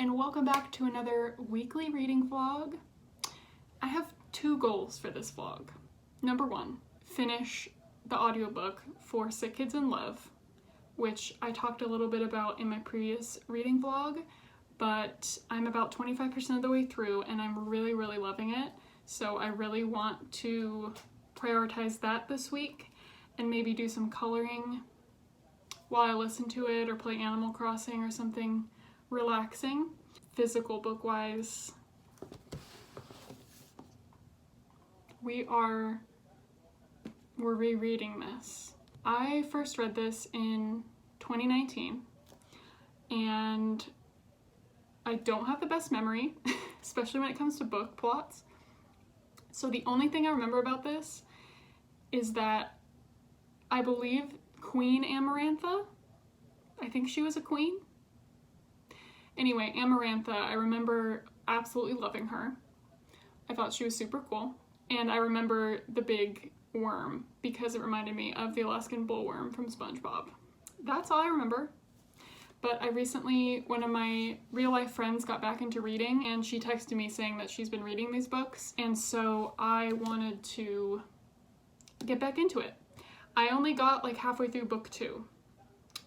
and welcome back to another weekly reading vlog. I have two goals for this vlog. Number one, finish the audiobook for Sick Kids in Love, which I talked a little bit about in my previous reading vlog, but I'm about 25% of the way through and I'm really loving it. So I really want to prioritize that this week and maybe do some coloring while I listen to it or play Animal Crossing or something relaxing. Physical book wise, we're rereading this. I first read this in 2019 and I don't have the best memory, especially when it comes to book plots. So the only thing I remember about this is that I believe Queen Amarantha, I think she was a queen. Anyway, Amarantha, I remember absolutely loving her. I thought she was super cool. And I remember the big worm because it reminded me of the Alaskan bullworm from SpongeBob. That's all I remember. But I recently, one of my real life friends got back into reading and she texted me saying that she's been reading these books. And so I wanted to get back into it. I only got like halfway through book 2.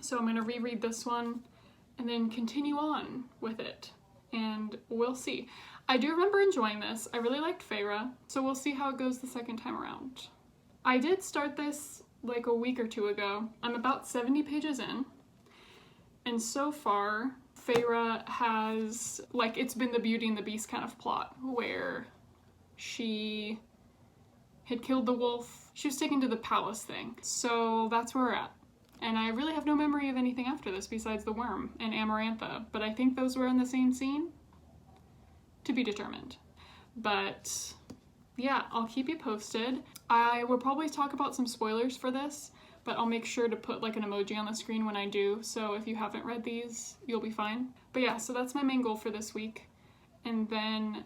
So I'm gonna reread this one and then continue on with it. And we'll see. I do remember enjoying this. I really liked Feyre, so we'll see how it goes the second time around. I did start this like a week or two ago. I'm about 70 pages in. And so far, Feyre has, like, it's been the Beauty and the Beast kind of plot where she had killed the wolf. She was taken to the palace thing. So that's where we're at. And I really have no memory of anything after this besides the worm and Amarantha, but I think those were in the same scene. To be determined. But yeah, I'll keep you posted. I will probably talk about some spoilers for this, but I'll make sure to put like an emoji on the screen when I do, so if you haven't read these, you'll be fine. But yeah, so that's my main goal for this week, and then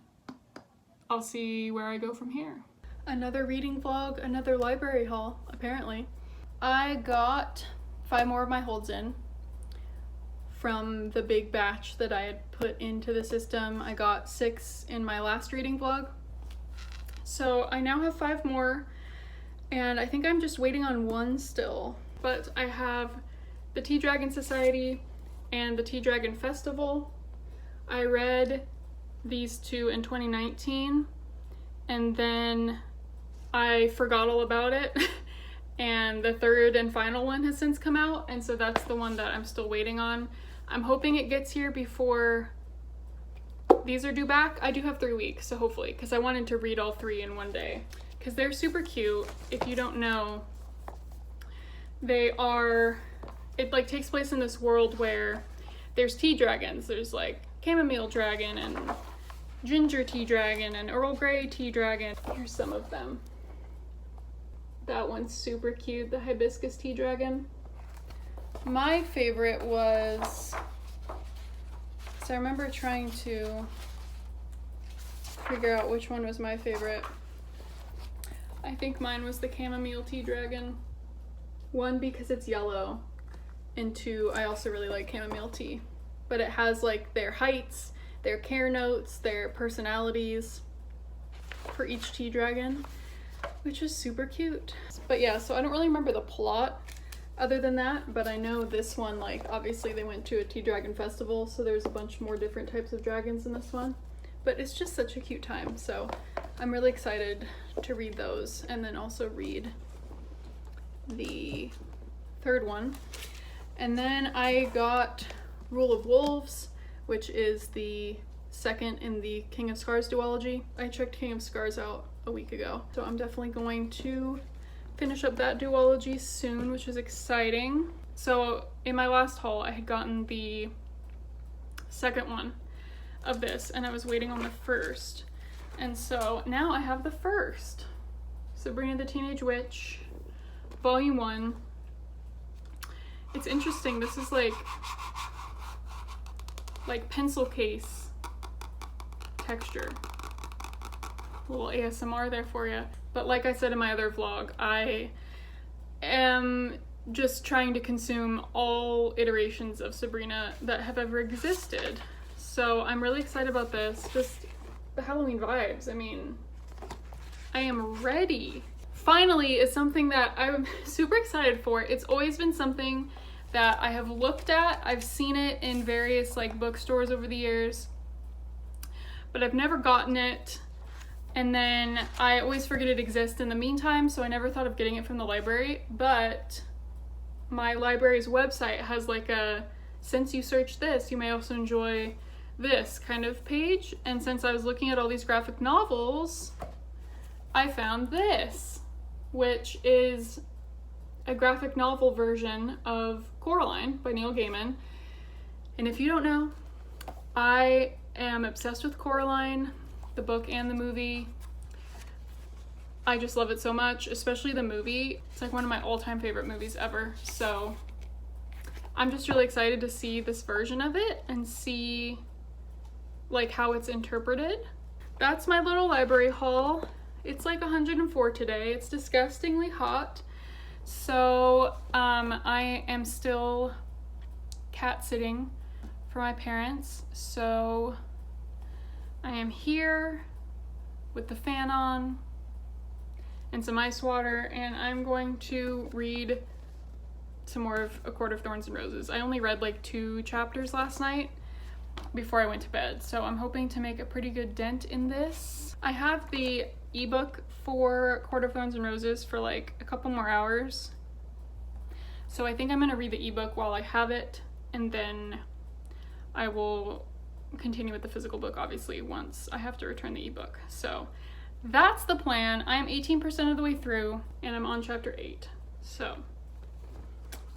I'll see where I go from here. Another reading vlog, another library haul, apparently. I got 5 more of my holds in from the big batch that I had put into the system. I got 6 in my last reading vlog. So I now have 5 more, and I think I'm just waiting on 1 still. But I have the Tea Dragon Society and the Tea Dragon Festival. I read these 2 in 2019, and then I forgot all about it. And the 3rd and final one has since come out, and so that's the one that I'm still waiting on. I'm hoping it gets here before these are due back. I do have 3 weeks, so hopefully, because I wanted to read all 3 in one day. Because they're super cute. If you don't know, they are, it like takes place in this world where there's tea dragons. There's like chamomile dragon and ginger tea dragon and Earl Grey tea dragon. Here's some of them. That one's super cute, the hibiscus tea dragon. My favorite was, so I remember trying to figure out which one was my favorite. I think mine was the chamomile tea dragon. 1, because it's yellow, and 2, I also really like chamomile tea. But it has like their heights, their care notes, their personalities for each tea dragon, which is super cute. But yeah, so I don't really remember the plot other than that, but I know this one, like, obviously they went to a tea dragon festival, so there's a bunch more different types of dragons in this one. But it's just such a cute time, so I'm really excited to read those, and then also read the 3rd one. And then I got Rule of Wolves, which is the 2nd in the King of Scars duology. I checked King of Scars out a week ago, so I'm definitely going to finish up that duology soon, which is exciting. So in my last haul, I had gotten the 2nd one of this, and I was waiting on the 1st. And so now I have the 1st. Sabrina the Teenage Witch, Volume 1. It's interesting, this is like pencil case texture. A little ASMR there for you. But like I said in my other vlog, I am just trying to consume all iterations of Sabrina that have ever existed. So I'm really excited about this. Just the Halloween vibes. I mean, I am ready. Finally, it's something that I'm super excited for. It's always been something that I have looked at. I've seen it in various like bookstores over the years, but I've never gotten it. And then I always forget it exists in the meantime, so I never thought of getting it from the library. But my library's website has like a, since you search this, you may also enjoy this kind of page. And since I was looking at all these graphic novels, I found this, which is a graphic novel version of Coraline by Neil Gaiman. And if you don't know, I am obsessed with Coraline, the book and the movie. I just love it so much, especially the movie. It's like one of my all-time favorite movies ever. So I'm just really excited to see this version of it and see like how it's interpreted. That's my little library haul. It's like 104 today. It's disgustingly hot. So I am still cat sitting for my parents. So I am here with the fan on and some ice water, and I'm going to read some more of A Court of Thorns and Roses. I only read like 2 chapters last night before I went to bed, so I'm hoping to make a pretty good dent in this. I have the ebook for Court of Thorns and Roses for like a couple more hours, so I think I'm gonna read the ebook while I have it, and then I will continue with the physical book obviously once I have to return the ebook. So that's the plan. I'm 18% of the way through and I'm on chapter 8, so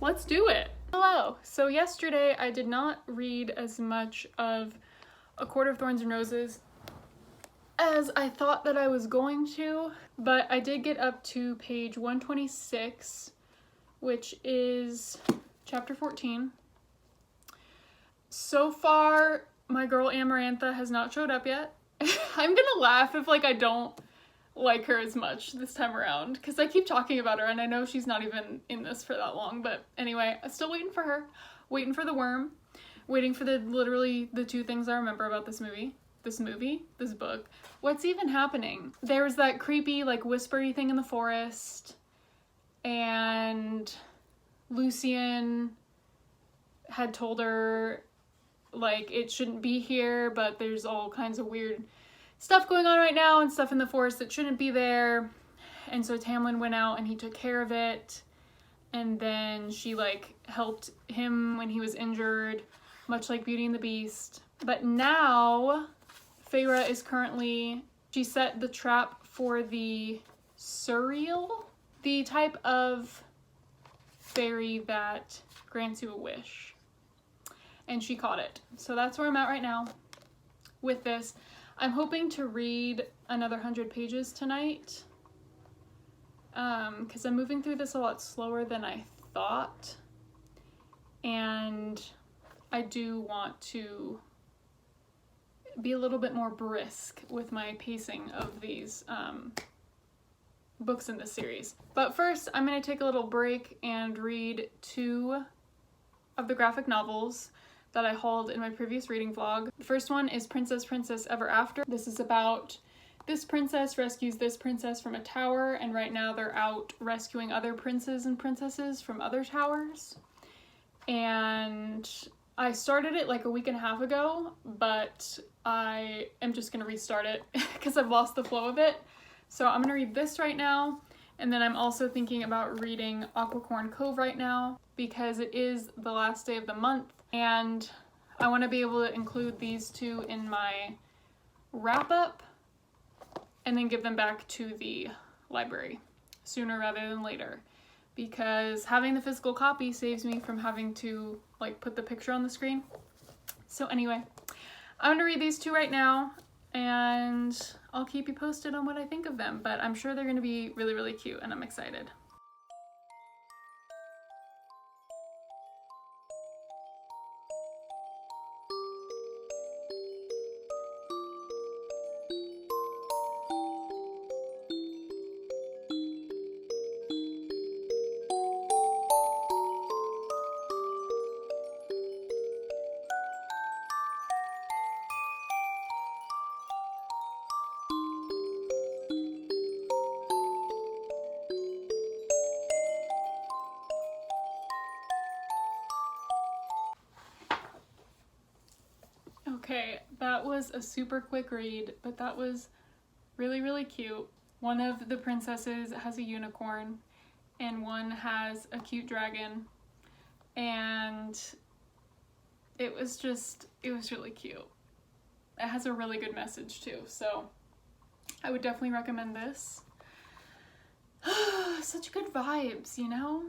let's do it. Hello. So yesterday I did not read as much of A Court of Thorns and Roses as I thought that I was going to, but I did get up to page 126, which is chapter 14. So far, my girl Amarantha has not showed up yet. I'm gonna laugh if like I don't like her as much this time around, because I keep talking about her and I know she's not even in this for that long, but anyway, I'm still waiting for her, waiting for the worm, waiting for the literally the 2 things I remember about this book. What's even happening? There was that creepy like whispery thing in the forest, and Lucian had told her like it shouldn't be here, but there's all kinds of weird stuff going on right now and stuff in the forest that shouldn't be there. And so Tamlin went out and he took care of it, and then she like helped him when he was injured, much like Beauty and the Beast. But now Feyre is currently, she set the trap for the surreal, the type of fairy that grants you a wish, and she caught it. So that's where I'm at right now with this. I'm hoping to read another 100 pages tonight, because I'm moving through this a lot slower than I thought, and I do want to be a little bit more brisk with my pacing of these books in this series. But first, I'm going to take a little break and read 2 of the graphic novels that I hauled in my previous reading vlog. The first one is Princess Ever After. This is about this princess rescues this princess from a tower, and right now they're out rescuing other princes and princesses from other towers. And I started it like a week and a half ago, but I am just gonna restart it because I've lost the flow of it. So I'm gonna read this right now, and then I'm also thinking about reading Aquacorn Cove right now because it is the last day of the month, and I want to be able to include these 2 in my wrap-up and then give them back to the library sooner rather than later, because having the physical copy saves me from having to like put the picture on the screen. So anyway, I'm gonna read these 2 right now, and I'll keep you posted on what I think of them, but I'm sure they're gonna be really, really cute, and I'm excited. Okay, that was a super quick read, but that was really, really cute. One of the princesses has a unicorn, and one has a cute dragon, and it was really cute. It has a really good message too, so I would definitely recommend this. Such good vibes, you know?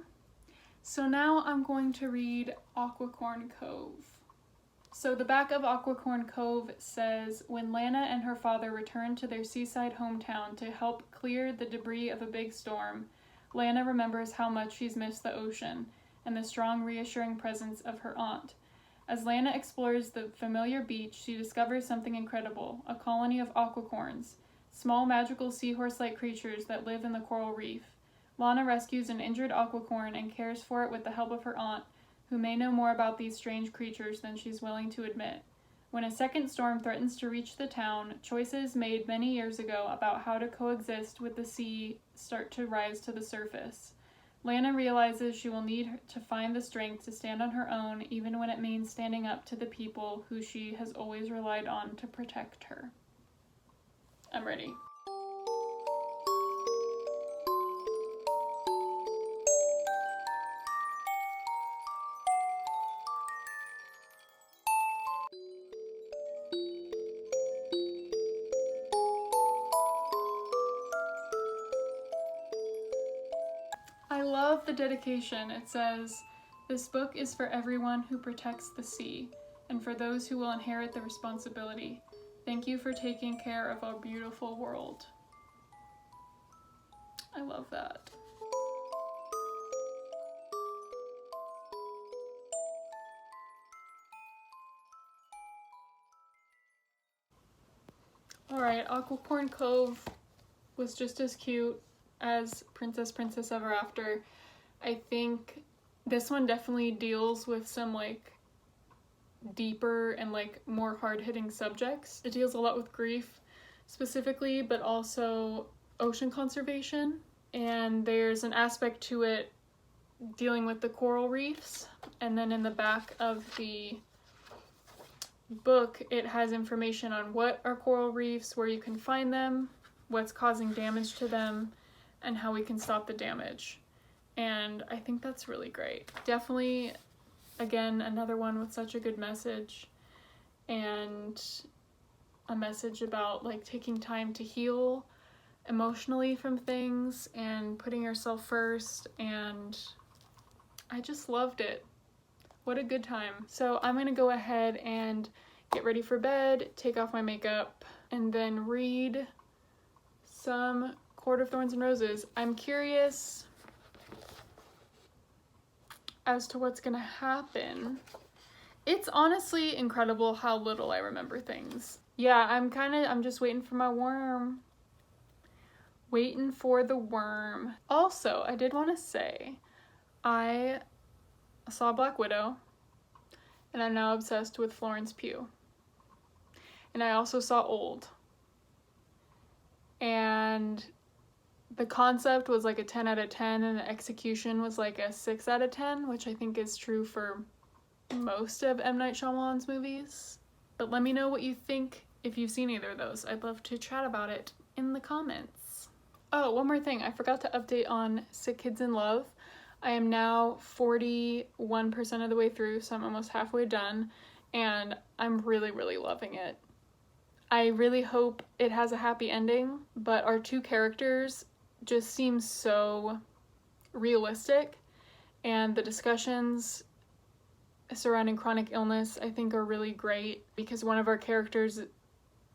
So now I'm going to read Aquacorn Cove. So the back of Aquacorn Cove says, when Lana and her father return to their seaside hometown to help clear the debris of a big storm, Lana remembers how much she's missed the ocean and the strong, reassuring presence of her aunt. As Lana explores the familiar beach, she discovers something incredible, a colony of aquacorns, small magical seahorse-like creatures that live in the coral reef. Lana rescues an injured aquacorn and cares for it with the help of her aunt, who may know more about these strange creatures than she's willing to admit. When a second storm threatens to reach the town, choices made many years ago about how to coexist with the sea start to rise to the surface. Lana realizes she will need to find the strength to stand on her own, even when it means standing up to the people who she has always relied on to protect her. I'm ready. I love the dedication. It says, "This book is for everyone who protects the sea, and for those who will inherit the responsibility. Thank you for taking care of our beautiful world." I love that. Alright, Aquacorn Cove was just as cute as Princess Ever After. I think this one definitely deals with some like deeper and like more hard-hitting subjects. It deals a lot with grief specifically, but also ocean conservation, and there's an aspect to it dealing with the coral reefs. And then in the back of the book it has information on what are coral reefs, where you can find them, what's causing damage to them, and how we can stop the damage. And I think that's really great. Definitely, again, another one with such a good message, and a message about like taking time to heal emotionally from things and putting yourself first, and I just loved it. What a good time. So I'm gonna go ahead and get ready for bed, take off my makeup, and then read some Court of Thorns and Roses. I'm curious as to what's gonna happen. It's honestly incredible how little I remember things. Yeah, I'm just waiting for my worm. Waiting for the worm. Also, I did want to say, I saw Black Widow, and I'm now obsessed with Florence Pugh. And I also saw Old. And the concept was like a 10 out of 10, and the execution was like a 6 out of 10, which I think is true for most of M. Night Shyamalan's movies. But let me know what you think if you've seen either of those. I'd love to chat about it in the comments. Oh, one more thing. I forgot to update on Sick Kids in Love. I am now 41% of the way through, so I'm almost halfway done, and I'm really, really loving it. I really hope it has a happy ending, but our two characters just seem so realistic, and the discussions surrounding chronic illness I think are really great, because one of our characters'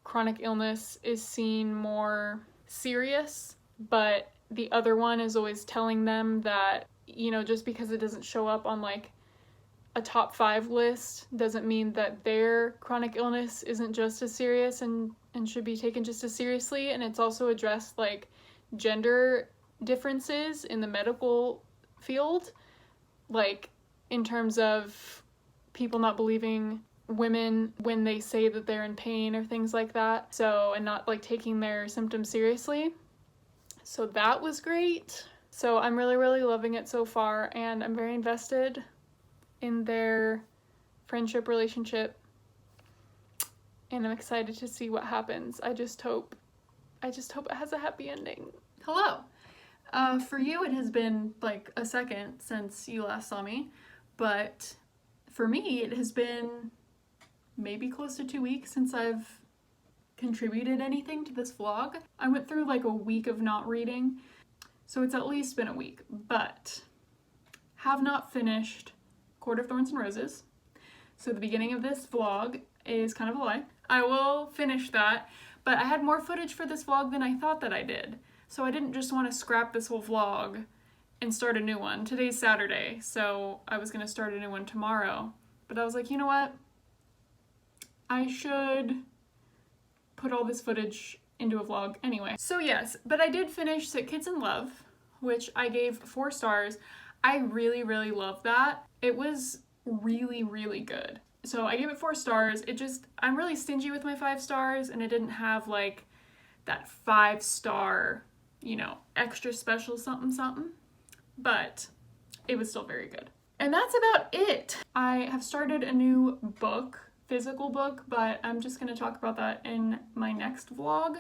chronic illness is seen more serious, but the other one is always telling them that, you know, just because it doesn't show up on like a top 5 list doesn't mean that their chronic illness isn't just as serious and should be taken just as seriously. And it's also addressed like gender differences in the medical field, like in terms of people not believing women when they say that they're in pain or things like that, so, and not like taking their symptoms seriously. So that was great. So I'm really, really loving it so far, and I'm very invested in their friendship relationship. and I'm excited to see what happens. I just hope it has a happy ending. Hello. For you, it has been like a second since you last saw me, but for me, it has been maybe close to 2 weeks since I've contributed anything to this vlog. I went through like a week of not reading, so it's at least been a week, but have not finished Court of Thorns and Roses. So the beginning of this vlog is kind of a lie. I will finish that, but I had more footage for this vlog than I thought that I did. So I didn't just want to scrap this whole vlog and start a new one. Today's Saturday, so I was gonna start a new one tomorrow. But I was like, you know what? I should put all this footage into a vlog anyway. So yes, but I did finish Sick Kids in Love, which I gave 4 stars. I really, really loved that. It was really, really good. So I gave it 4 stars. I'm really stingy with my 5 stars, and it didn't have like that 5-star, extra special something something, but it was still very good. And that's about it. I have started a new book, physical book, but I'm just going to talk about that in my next vlog.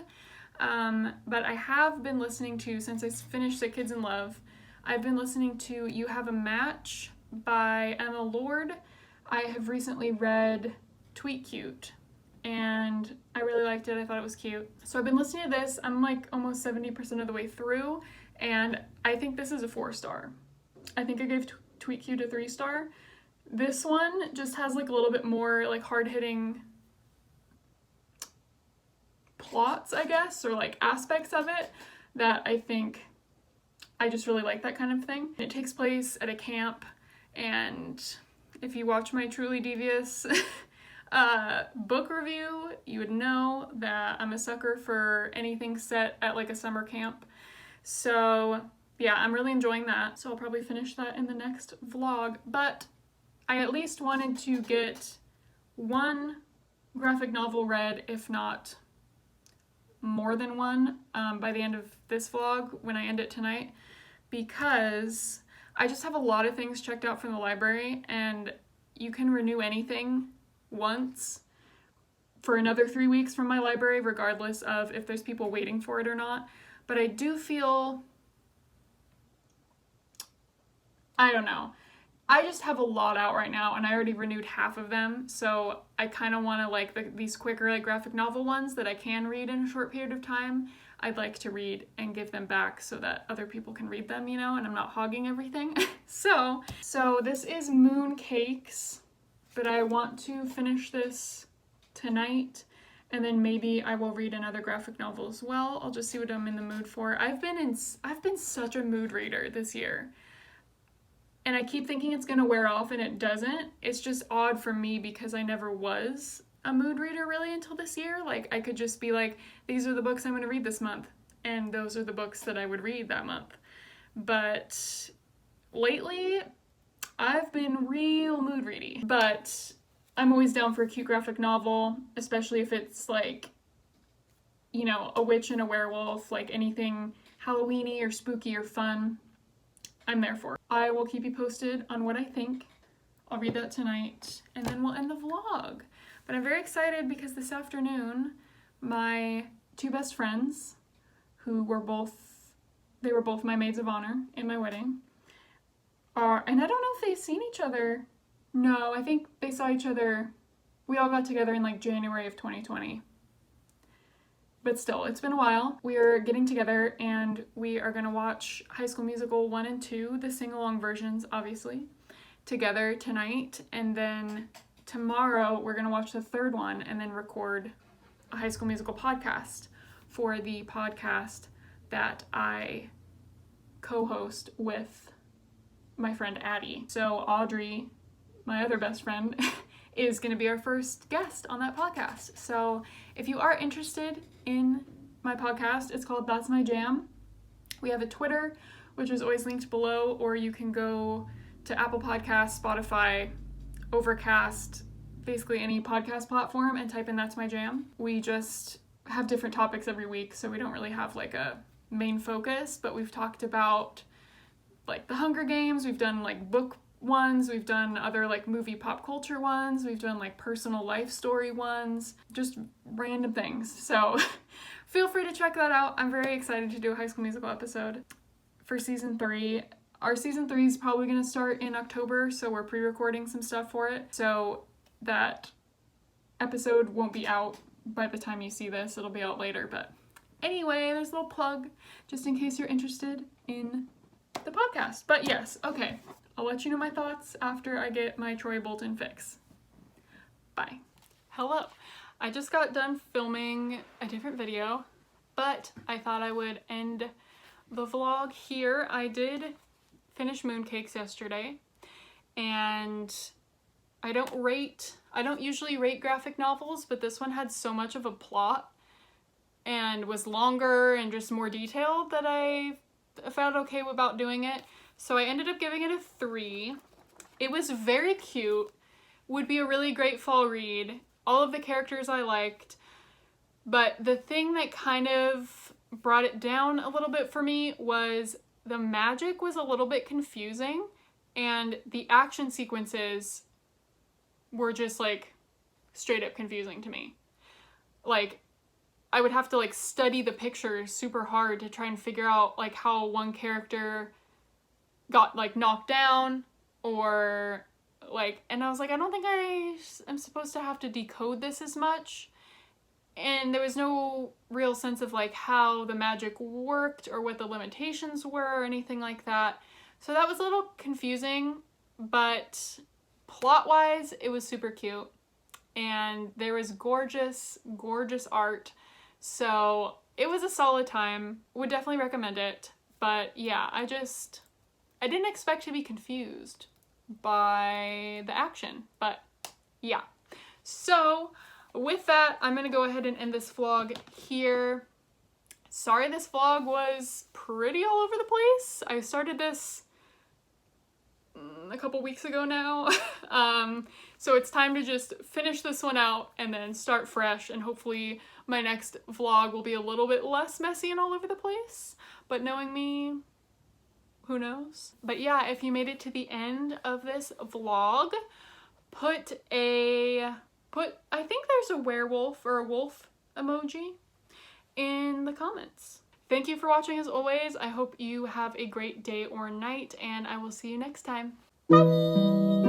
But I have been listening to, since I finished Sick Kids in Love, I've been listening to You Have a Match by Emma Lord. I have recently read Tweet Cute, and I really liked it. I thought it was cute. So I've been listening to this. I'm like almost 70% of the way through, and I think this is a 4-star. I think I gave Tweet Cute a 3-star. This one just has like a little bit more like hard-hitting plots, I guess, or like aspects of it that I think I just really like that kind of thing. It takes place at a camp, and if you watch my Truly Devious book review, you would know that I'm a sucker for anything set at like a summer camp. So yeah, I'm really enjoying that. So I'll probably finish that in the next vlog, but I at least wanted to get one graphic novel read, if not more than one, by the end of this vlog when I end it tonight, because I just have a lot of things checked out from the library, and you can renew anything once for another 3 weeks from my library, regardless of if there's people waiting for it or not. But I do feel, I don't know, I just have a lot out right now, and I already renewed half of them, so I kind of want to like these quicker like graphic novel ones that I can read in a short period of time. I'd like to read and give them back so that other people can read them, and I'm not hogging everything. So this is Mooncakes, but I want to finish this tonight, and then maybe I will read another graphic novel as well. I'll just see what I'm in the mood for. I've been such a mood reader this year, and I keep thinking it's gonna wear off, and it doesn't. It's just odd for me because I never was a mood reader really until this year. Like, I could just be like, these are the books I'm gonna read this month, and those are the books that I would read that month. But lately, I've been real mood ready. But I'm always down for a cute graphic novel, especially if it's like, a witch and a werewolf, like anything Halloween-y or spooky or fun. I'm there for it. I will keep you posted on what I think. I'll read that tonight, and then we'll end the vlog. But I'm very excited because this afternoon, my 2 best friends, who were both my maids of honor in my wedding, and I don't know if they've seen each other. No, I think they saw each other, we all got together in like January of 2020. But still, it's been a while. We are getting together, and we are gonna watch High School Musical 1 and 2, the sing-along versions, obviously, together tonight, and then tomorrow we're gonna watch the 3rd one and then record a High School Musical podcast for the podcast that I co-host with my friend Addie. So Audrey, my other best friend, is gonna be our first guest on that podcast. So if you are interested in my podcast, it's called That's My Jam. We have a Twitter, which is always linked below, or you can go to Apple Podcasts, Spotify, Overcast, basically any podcast platform, and type in That's My Jam. We just have different topics every week, so we don't really have like a main focus, but we've talked about like the Hunger Games, we've done like book ones, we've done other like movie pop culture ones, we've done like personal life story ones, just random things. So feel free to check that out. I'm very excited to do a High School Musical episode for season 3. Our season 3 is probably going to start in October, so we're pre-recording some stuff for it. So that episode won't be out by the time you see this. It'll be out later, but anyway, there's a little plug just in case you're interested in the podcast. But yes, okay. I'll let you know my thoughts after I get my Troy Bolton fix. Bye. Hello. I just got done filming a different video, but I thought I would end the vlog here. I did finish Mooncakes yesterday, and I don't usually rate graphic novels, but this one had so much of a plot and was longer and just more detailed that I felt okay about doing it. So I ended up giving it a 3. It was very cute, would be a really great fall read. All of the characters I liked, but the thing that kind of brought it down a little bit for me was the magic was a little bit confusing, and the action sequences were just like straight up confusing to me. Like, I would have to like study the pictures super hard to try and figure out like how one character got like knocked down, or like, and I was like, I don't think I am supposed to have to decode this as much. And there was no real sense of like how the magic worked or what the limitations were or anything like that. So that was a little confusing, but plot-wise, it was super cute. And there was gorgeous, gorgeous art. So it was a solid time. Would definitely recommend it. But yeah, I didn't expect to be confused by the action. But yeah. So with that, I'm gonna go ahead and end this vlog here. Sorry this vlog was pretty all over the place. I started this a couple weeks ago now. So it's time to just finish this one out and then start fresh, and hopefully my next vlog will be a little bit less messy and all over the place. But knowing me, who knows? But yeah, if you made it to the end of this vlog, I think there's a werewolf or a wolf emoji in the comments. Thank you for watching as always. I hope you have a great day or night, and I will see you next time. Bye!